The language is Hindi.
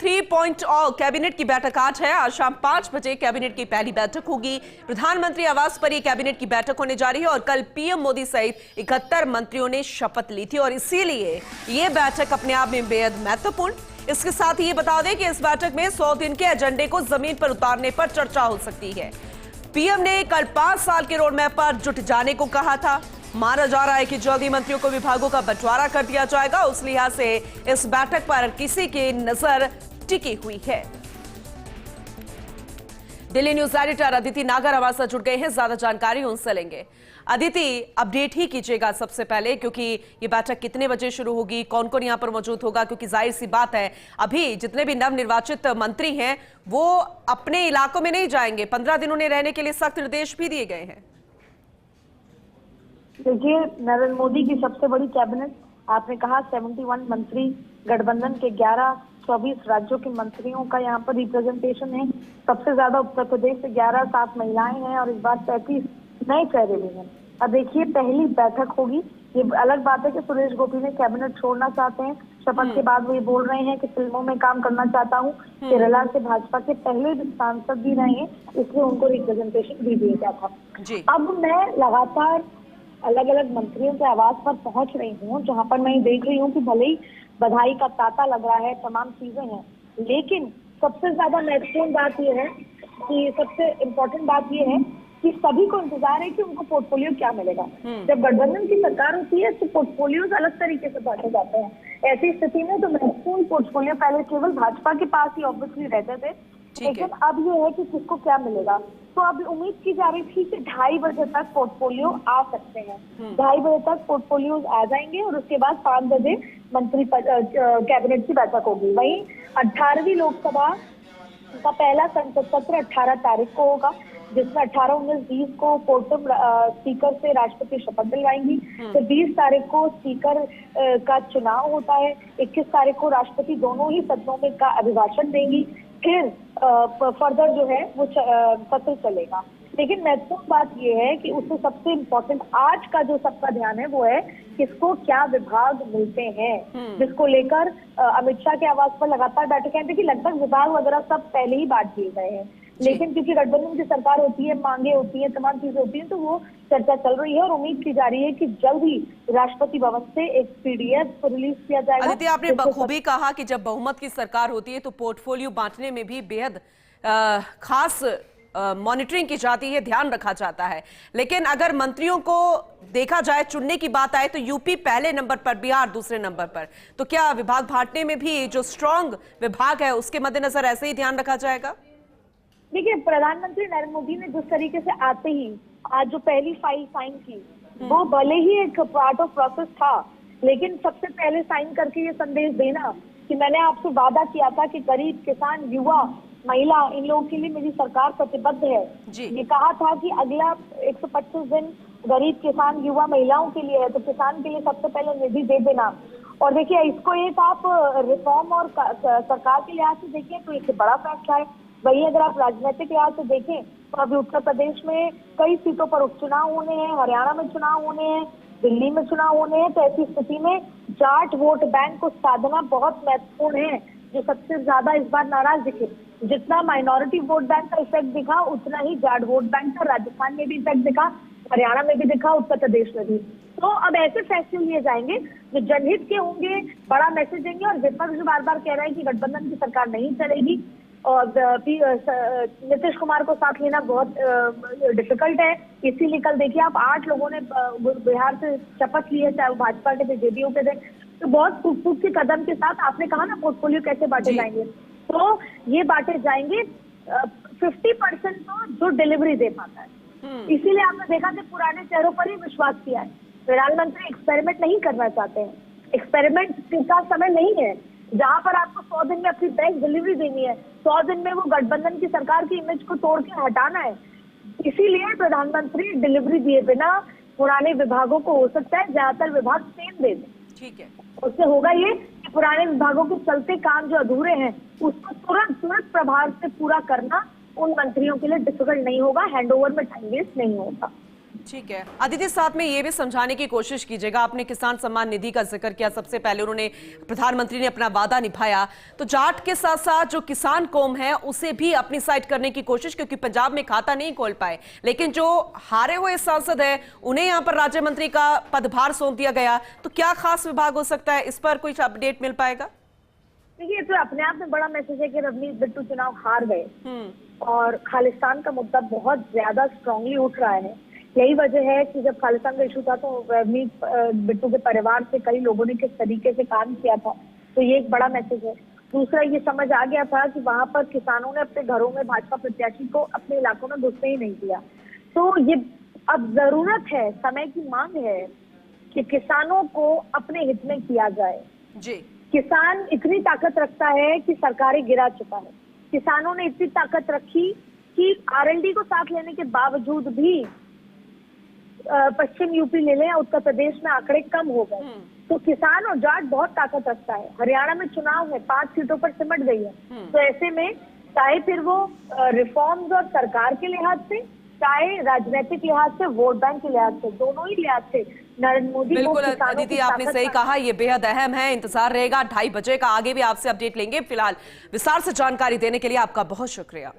3.0 कैबिनेट की बैठक आज है। आज शाम 5 बजे कैबिनेट की पहली बैठक होगी। प्रधानमंत्री आवास पर यह कैबिनेट की बैठक होने जा रही है और कल पीएम मोदी सहित 71 मंत्रियों ने शपथ ली थी और इसीलिए यह बैठक अपने आप में बेहद महत्वपूर्ण। इसके साथ ही ये बता दें कि इस बैठक में 100 दिन के एजेंडे को जमीन पर उतारने पर चर्चा हो सकती है। पीएम ने कल 5 साल के रोड मैप पर जुट जाने को कहा था। माना जा रहा है कि जल्दी मंत्रियों को विभागों का बंटवारा कर दिया जाएगा। उस लिहाज से इस बैठक पर किसी की नजर टिकी हुई है। दिल्ली न्यूज एडिटर अदिति नागर हमारे साथ जुड़ गए हैं, ज्यादा जानकारी उनसे लेंगे। अदिति, अपडेट ही कीजिएगा सबसे पहले, क्योंकि ये बैठक कितने बजे शुरू होगी, कौन कौन यहां पर मौजूद होगा, क्योंकि जाहिर सी बात है अभी जितने भी नवनिर्वाचित मंत्री हैं वो अपने इलाकों में नहीं जाएंगे। 15 दिन उन्हें रहने के लिए सख्त निर्देश भी दिए गए हैं। देखिए, नरेंद्र मोदी की सबसे बड़ी कैबिनेट, आपने कहा 71 मंत्री, गठबंधन के 24 राज्यों के मंत्रियों का यहाँ पर रिप्रेजेंटेशन है। सबसे ज्यादा उत्तर प्रदेश से 11, 7 महिलाएं हैं और इस बार 33 नए चेहरे भी हैं। अब देखिए, पहली बैठक होगी। ये अलग बात है कि सुरेश गोपी ने कैबिनेट छोड़ना चाहते हैं। शपथ के बाद वो ये बोल रहे हैं कि फिल्मों में काम करना चाहता हूँ। केरला से भाजपा के पहले सांसद भी रहे हैं, इसलिए उनको रिप्रेजेंटेशन भी दिया गया था। अब मैं लगातार अलग अलग मंत्रियों के आवास पर पहुंच रही हूँ, जहां पर मैं देख रही हूँ कि भले ही बधाई का तांता लग रहा है, तमाम चीजें हैं, लेकिन सबसे ज्यादा महत्वपूर्ण बात यह है कि सबसे इम्पोर्टेंट बात यह है कि सभी को इंतजार है कि उनको पोर्टफोलियो क्या मिलेगा। जब गठबंधन की सरकार होती है तो पोर्टफोलियो अलग तरीके से बांटे जाते हैं। ऐसी स्थिति में तो महत्वपूर्ण पोर्टफोलियो पहले केवल भाजपा के पास ही ऑब्वियसली रहते थे, लेकिन अब ये है कि किसको क्या मिलेगा। तो अब उम्मीद की जा रही थी कि 2:30 बजे तक पोर्टफोलियो आ सकते हैं। 2:30 बजे तक पोर्टफोलियो आ जाएंगे और उसके बाद 5 बजे मंत्री कैबिनेट की बैठक होगी। वहीं 18वीं लोकसभा का पहला संसद सत्र 18 तारीख को होगा, जिसमें 18, 19, 20 को प्रोटेम स्पीकर से राष्ट्रपति शपथ दिलवाएंगी। तो 20 तारीख को स्पीकर का चुनाव होता है। 21 तारीख को राष्ट्रपति दोनों ही सदनों में का अभिभाषण देंगी। फिर फर्दर जो है वो सत्र चलेगा। लेकिन महत्वपूर्ण बात यह है कि उससे सबसे इम्पोर्टेंट आज का जो सबका ध्यान है वो है किसको क्या विभाग मिलते हैं, जिसको लेकर अमित शाह के आवास पर लगातार बैठकें। देखिए, लगभग विभाग वगैरह सब पहले ही बांट दिए गए हैं, लेकिन क्योंकि गठबंधन की सरकार होती है, मांगे होती है, तमाम चीजें होती हैं, तो वो चर्चा चल रही है और उम्मीद की जा रही है कि जल्द ही राष्ट्रपति भवन से एक पीडीएफ रिलीज किया जाएगा। अदिति, आपने बखूबी कहा कि जब बहुमत की सरकार होती है तो पोर्टफोलियो बांटने में भी बेहद खास मॉनिटरिंग की जाती है, ध्यान रखा जाता है। लेकिन अगर मंत्रियों को देखा जाए, चुनने की बात आए, तो यूपी पहले नंबर पर, बिहार दूसरे नंबर पर। तो क्या विभाग बांटने में भी जो स्ट्रांग विभाग है उसके मद्देनजर ऐसे ही ध्यान रखा जाएगा? देखिए, प्रधानमंत्री नरेंद्र मोदी ने जिस तरीके से आते ही आज जो पहली फाइल साइन की, वो भले ही एक पार्ट ऑफ प्रोसेस था, लेकिन सबसे पहले साइन करके ये संदेश देना कि मैंने आपसे वादा किया था कि गरीब, किसान, युवा, महिला, इन लोगों के लिए मेरी सरकार प्रतिबद्ध है। ये कहा था कि अगला 125 दिन गरीब, किसान, युवा, महिलाओं के लिए है, तो किसान के लिए सबसे पहले निधि दे देना। और देखिए, इसको एक आप रिफॉर्म और सरकार के लिहाज से देखें तो एक बड़ा फैसला है। वही अगर आप राजनीतिक लिहाज से देखें तो अभी उत्तर प्रदेश में कई सीटों पर उपचुनाव होने हैं, हरियाणा में चुनाव होने हैं, दिल्ली में चुनाव होने हैं। तो ऐसी स्थिति में जाट वोट बैंक को साधना बहुत महत्वपूर्ण है, जो सबसे ज्यादा इस बार नाराज दिखे। जितना माइनॉरिटी वोट बैंक का इफेक्ट दिखा, उतना ही जाट वोट बैंक का राजस्थान में भी इफेक्ट दिखा, हरियाणा में भी दिखा, उत्तर प्रदेश में भी। तो अब ऐसे फैसले लिए जाएंगे जो जनहित के होंगे, बड़ा मैसेज देंगे। और विपक्ष बार बार कह रहा है कि गठबंधन की सरकार नहीं चलेगी और नीतीश कुमार को साथ लेना बहुत डिफिकल्ट है। इसीलिए कल देखिए आप 8 लोगों ने बिहार से शपथ ली है, चाहे वो भाजपा के थे, जेडीयू के थे। तो बहुत खूबसूरत के कदम के साथ आपने कहा ना पोर्टफोलियो कैसे बांटे जाएंगे, तो ये बांटे जाएंगे 50% तो जो डिलीवरी दे पाता है। इसीलिए आपने देखा कि पुराने चेहरों पर ही विश्वास किया है। प्रधानमंत्री एक्सपेरिमेंट नहीं करना चाहते हैं, एक्सपेरिमेंट का समय नहीं है। जहां पर आपको 100 दिन में अपनी बैंक डिलीवरी देनी है, 100 दिन में वो गठबंधन की सरकार की इमेज को तोड़ के हटाना है। इसीलिए प्रधानमंत्री डिलीवरी दिए बिना पुराने विभागों को, हो सकता है ज्यादातर विभाग सेम दे दें। ठीक है, उससे होगा ये कि पुराने विभागों के चलते काम जो अधूरे हैं उसको तुरंत प्रभाव से पूरा करना उन मंत्रियों के लिए डिफिकल्ट नहीं होगा, हैंडओवर में टाइम वेस्ट नहीं होगा। ठीक है अदिति, साथ में ये भी समझाने की कोशिश कीजिएगा, आपने किसान सम्मान निधि का जिक्र किया, सबसे पहले उन्होंने प्रधानमंत्री ने अपना वादा निभाया, तो जाट के साथ साथ जो किसान कौम है उसे भी अपनी साइड करने की कोशिश, क्योंकि पंजाब में खाता नहीं खोल पाए, लेकिन जो हारे हुए सांसद है उन्हें यहाँ पर राज्य मंत्री का पदभार सौंप दिया गया, तो क्या खास विभाग हो सकता है, इस पर कुछ अपडेट मिल पाएगा? देखिए, तो अपने आप में बड़ा मैसेज है कि रवनीत बिट्टू चुनाव हार गए और खालिस्तान का मुद्दा बहुत ज्यादा स्ट्रांगली उठ रहा है। यही वजह है कि जब खालिस्तान का इशू था तो रवनीत बिट्टू के परिवार से कई लोगों ने किस तरीके से काम किया था, तो ये एक बड़ा मैसेज है। दूसरा, ये समझ आ गया था कि वहां पर किसानों ने अपने घरों में भाजपा प्रत्याशी को अपने इलाकों में घुसने ही नहीं दिया, तो ये अब जरूरत है, समय की मांग है कि किसानों को अपने हित में किया जाए। जी, किसान इतनी ताकत रखता है कि सरकारें गिरा चुका है। किसानों ने इतनी ताकत रखी कि आरएलडी को साथ लेने के बावजूद भी पश्चिम यूपी ले लें, उत्तर प्रदेश में आंकड़े कम हो गए। तो किसान और जाट बहुत ताकत रखता है। हरियाणा में चुनाव है, 5 सीटों पर सिमट गई है, तो ऐसे में चाहे फिर वो रिफॉर्म्स और सरकार के लिहाज से, चाहे राजनीतिक लिहाज से, वोट बैंक के लिहाज से, दोनों ही लिहाज से नरेंद्र मोदी को बिल्कुल किसानों अदिति, की आपने ताकत सही का- कहा, ये बेहद अहम है, इंतजार रहेगा 2:30 बजे का, आगे भी आपसे अपडेट लेंगे। फिलहाल विस्तार से जानकारी देने के लिए आपका बहुत शुक्रिया।